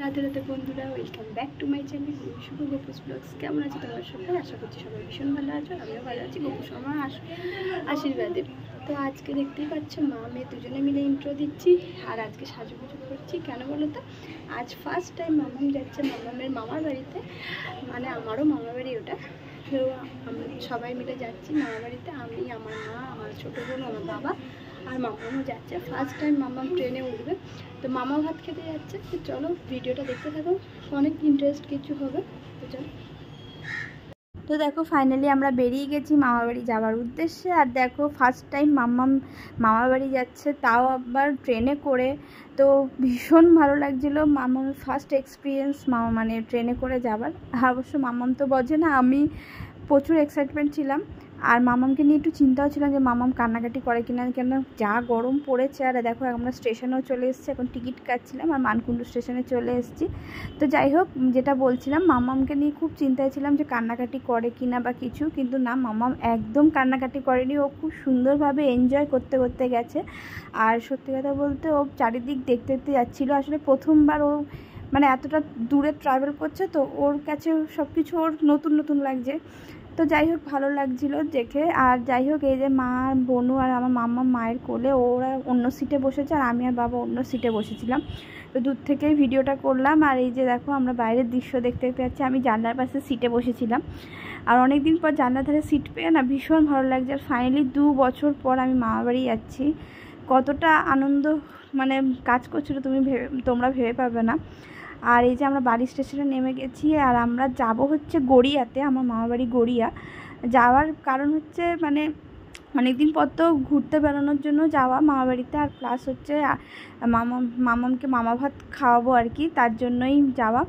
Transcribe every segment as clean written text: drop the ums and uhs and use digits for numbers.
রাতে রাতে বন্ধুরা, welcome back to my channel Shubho গোপুস ব্লগস। কেমন আছে তোমার সবাই? আশা করছি সবাই ভীষণ ভালো আছো, আমিও ভালো আছি গোপুস আমার আশীর্বাদে। তো আজকে দেখতেই পাচ্ছ মা মেয়ে দুজনে মিলে ইন্ট্রো দিচ্ছি, আর আজকে সাজুগুজু করছি। কেন বলো তো, আজ ফার্স্ট টাইম মামাম যাচ্ছে মামামের মামার বাড়িতে, মানে আমারও মামার বাড়ি ওটা। তো আমরা সবাই মিলে যাচ্ছি মামার বাড়িতে, আমি, আমার মা, আমার ছোটো বোন, আমার বাবা আর মামামও যাচ্ছে। ফার্স্ট টাইম মামাম ট্রেনে উঠবে, তো মামা ভাত খেতে যাচ্ছে। তো চলো ভিডিওটা দেখতে থাকো, অনেক ইন্টারেস্ট কিছু হবে। তো চলো। তো দেখো ফাইনালি আমরা বেরিয়ে গেছি মামা বাড়ি যাওয়ার উদ্দেশ্যে। আর দেখো ফার্স্ট টাইম মামাম মামা বাড়ি যাচ্ছে, তাও আবার ট্রেনে করে। তো ভীষণ ভালো লাগছিলো, মামামের ফার্স্ট এক্সপিরিয়েন্স মামা মানে ট্রেনে করে যাবার। অবশ্য মামাম তো বোঝে না, আমি প্রচুর এক্সাইটমেন্ট ছিলাম। আর মামামকে নিয়ে একটু চিন্তাও ছিলাম যে মামাম কান্নাকাটি করে কিনা, কেন যা গরম পড়েছে। আর দেখো আমরা স্টেশনেও চলে এসেছি, এখন টিকিট কাটছিলাম আর মানকুণ্ডু স্টেশনে চলে এসেছি। তো যাই হোক, যেটা বলছিলাম, মামামকে নিয়ে খুব চিন্তায় ছিলাম যে কান্নাকাটি করে কিনা বা কিছু, কিন্তু না, মামাম একদম কান্নাকাটি করেনি। ও খুব সুন্দরভাবে এনজয় করতে করতে গেছে। আর সত্যি কথা বলতে ও চারিদিক দেখতে দেখতে যাচ্ছিলো। আসলে প্রথমবার ও মানে এতটা দূরে ট্রাভেল করছে, তো ওর কাছে সব কিছু ওর নতুন নতুন লাগছে। তো যাই হোক ভালো লাগছিলো দেখে। আর যাই হোক, এই যে মা, বোনু আর আমার মাম্মা মায়ের কোলে, ওরা অন্য সিটে বসেছে আর আমি আর বাবা অন্য সিটে বসেছিলাম। তো দূর থেকেই ভিডিওটা করলাম। আর এই যে দেখো আমরা বাইরের দৃশ্য দেখতে দেখতে যাচ্ছি। আমি জানলার পাশে সিটে বসেছিলাম, আর অনেক দিন পর জানলার ধারে সিট পেয়ে না ভীষণ ভালো লাগছে। আর ফাইনালি 2 বছর পর আমি মামা বাড়ি যাচ্ছি। কতটা আনন্দ মানে কাজ করছিলো তোমরা ভেবে পাবে না। আর এই যে আমরা বাড়ি স্টেশনে নেমে গেছি, আর আমরা যাব হচ্ছে গড়িয়াতে, আমার মামাবাড়ি গড়িয়া। যাওয়ার কারণ হচ্ছে মানে অনেকদিন পর তো ঘুরতে বেড়ানোর জন্য যাওয়া মামাবাড়িতে, আর প্লাস হচ্ছে মামামকে মামা ভাত খাওয়াবো আর কি, তার জন্যই যাওয়া।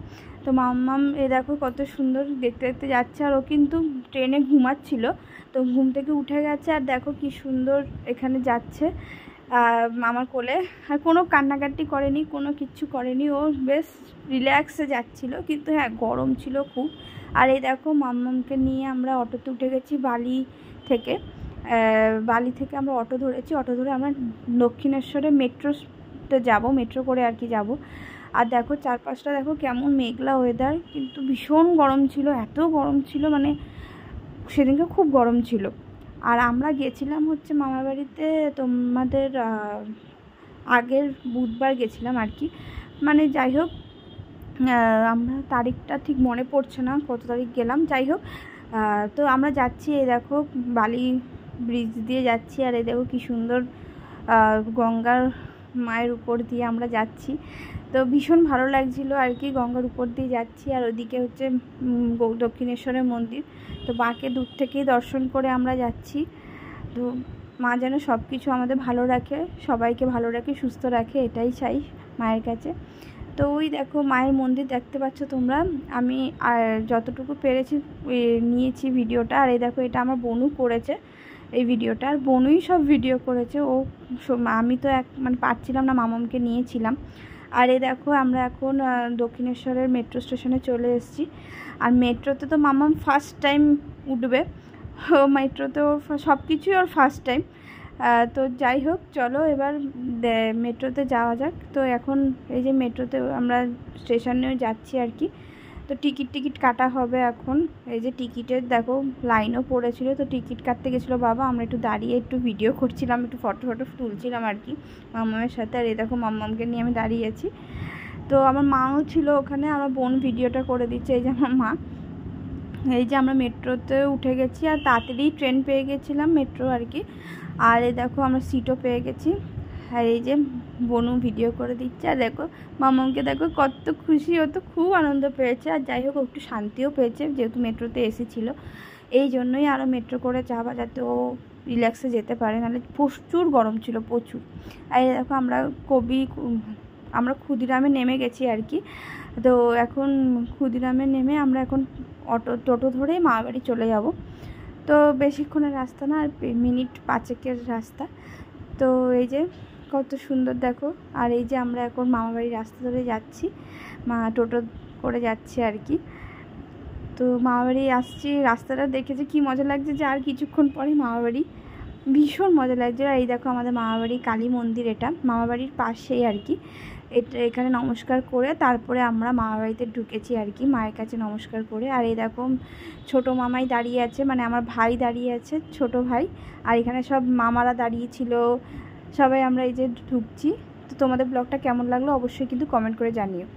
তো মামাম এ দেখো কত সুন্দর দেখতে দেখতে যাচ্ছে। আর ও কিন্তু ট্রেনে ঘুমাচ্ছিল, তো ঘুম থেকে উঠে গেছে। আর দেখো কি সুন্দর এখানে যাচ্ছে আমার কোলে। আর কোনো কান্নাকাটি করেনি, কোনো কিচ্ছু করেনি, ও বেশ রিল্যাক্সে যাচ্ছিলো। কিন্তু হ্যাঁ, গরম ছিল খুব। আর এই দেখো মাম্মামকে নিয়ে আমরা অটোতে উঠে গেছি বালি থেকে। আমরা অটো ধরেছি, অটো ধরে আমরা দক্ষিণেশ্বরে মেট্রোতে যাব, মেট্রো করে আর কি যাব। আর দেখো চারপাশটা দেখো কেমন মেঘলা ওয়েদার, কিন্তু ভীষণ গরম ছিল, এত গরম ছিল মানে সেদিনকে খুব গরম ছিল। আর আমরা গেছিলাম হচ্ছে মামার বাড়িতে তোমাদের আগের বুধবার গেছিলাম আর কি। মানে যাই হোক, আমরা তারিখটা ঠিক মনে পড়ছে না কত তারিখ গেলাম। যাই হোক, তো আমরা যাচ্ছি, এই দেখো বালি ব্রিজ দিয়ে যাচ্ছি। আর এই দেখো কী সুন্দর গঙ্গার মায়ের উপর দিয়ে আমরা যাচ্ছি। তো ভীষণ ভালো লাগছিলো আর কি, গঙ্গার উপর দিয়ে যাচ্ছি। আর ওদিকে হচ্ছে দক্ষিণেশ্বরের মন্দির। তো মাকে দূর থেকেই দর্শন করে আমরা যাচ্ছি। তো মা যেন সব কিছু আমাদের ভালো রাখে, সবাইকে ভালো রাখে, সুস্থ রাখে, এটাই চাই মায়ের কাছে। তো ওই দেখো মায়ের মন্দির দেখতে পাচ্ছ তোমরা। আমি যতটুকু পেরেছি নিয়েছি ভিডিওটা। আর এই দেখো এটা আমার বোনু করেছে এই ভিডিওটা, আর বোনুই সব ভিডিও করেছে। আমি তো মানে পারছিলাম না, মামামকে নিয়েছিলাম। আর এই দেখো আমরা এখন দক্ষিণেশ্বরের মেট্রো স্টেশনে চলে এসেছি। আর মেট্রোতে তো মামাম ফার্স্ট টাইম উঠবে, মেট্রোতে ওর সব কিছুই ওর ফার্স্ট টাইম। তো যাই হোক, চলো এবার মেট্রোতে যাওয়া যাক। তো এখন এই যে মেট্রোতে আমরা স্টেশনেও যাচ্ছি আর কি। তো টিকিট কাটা হবে এখন। এই যে টিকিটের দেখো লাইনও পড়েছিল, তো টিকিট কাটতে গেছিলো বাবা, আমরা একটু দাঁড়িয়ে একটু ভিডিও করছিলাম, একটু ফটো তুলছিলাম আর কি মাম্মামের সাথে। আর এই দেখো মাম্মামকে নিয়ে আমি দাঁড়িয়ে আছি। তো আমার মাও ছিল ওখানে, আমার বোন ভিডিওটা করে দিচ্ছে। এই যে আমার মা। এই যে আমরা মেট্রোতে উঠে গেছি, আর তাড়াতাড়ি ট্রেন পেয়ে গেছিলাম, মেট্রো আর কি। আর এই দেখো আমরা সিটও পেয়ে গেছি। আর এই যে বোনু ভিডিও করে দিচ্ছে। আর দেখো মামামকে দেখো কত খুশি, ও তো খুব আনন্দ পেয়েছে। আর যাই হোক একটু শান্তিও পেয়েছে, যেহেতু মেট্রোতে এসেছিলো, এই জন্যই আরও মেট্রো করে যাওয়া, যাতে ও রিল্যাক্সে যেতে পারে, নাহলে প্রচুর গরম ছিল, প্রচুর। আর এই দেখো আমরা ক্ষুদিরামে নেমে গেছি আর কি। তো এখন ক্ষুদিরামে নেমে আমরা এখন টোটো ধরেই মামাবাড়ি চলে যাব। তো বেশিক্ষণের রাস্তা না, আর মিনিট 5-এর রাস্তা। তো এই যে কত সুন্দর দেখো। আর এই যে আমরা এখন মামাবাড়ির রাস্তা ধরে যাচ্ছি, টোটো করে যাচ্ছি আর কি। তো মামাবাড়ি আসছি, রাস্তাটা দেখেছি কি মজা লাগছে যে আর কিছুক্ষণ পরেই মামাবাড়ি। ভীষণ মজা লাগছে। আর এই দেখো আমাদের মামাবাড়ি কালী মন্দির, এটা মামাবাড়ির পাশেই আর কি। এখানে নমস্কার করে তারপরে আমরা মামার বাড়িতে ঢুকেছি আর কি, মায়ের কাছে নমস্কার করে। আর এই দেখো ছোটো মামাই দাঁড়িয়ে আছে, মানে আমার ভাই দাঁড়িয়ে আছে, ছোট ভাই। আর এখানে সব মামারা দাঁড়িয়েছিল, সবাই আমরা এই যে ঢুকছি। তো তোমাদের ব্লগটা কেমন লাগলো অবশ্যই কিন্তু কমেন্ট করে জানিও।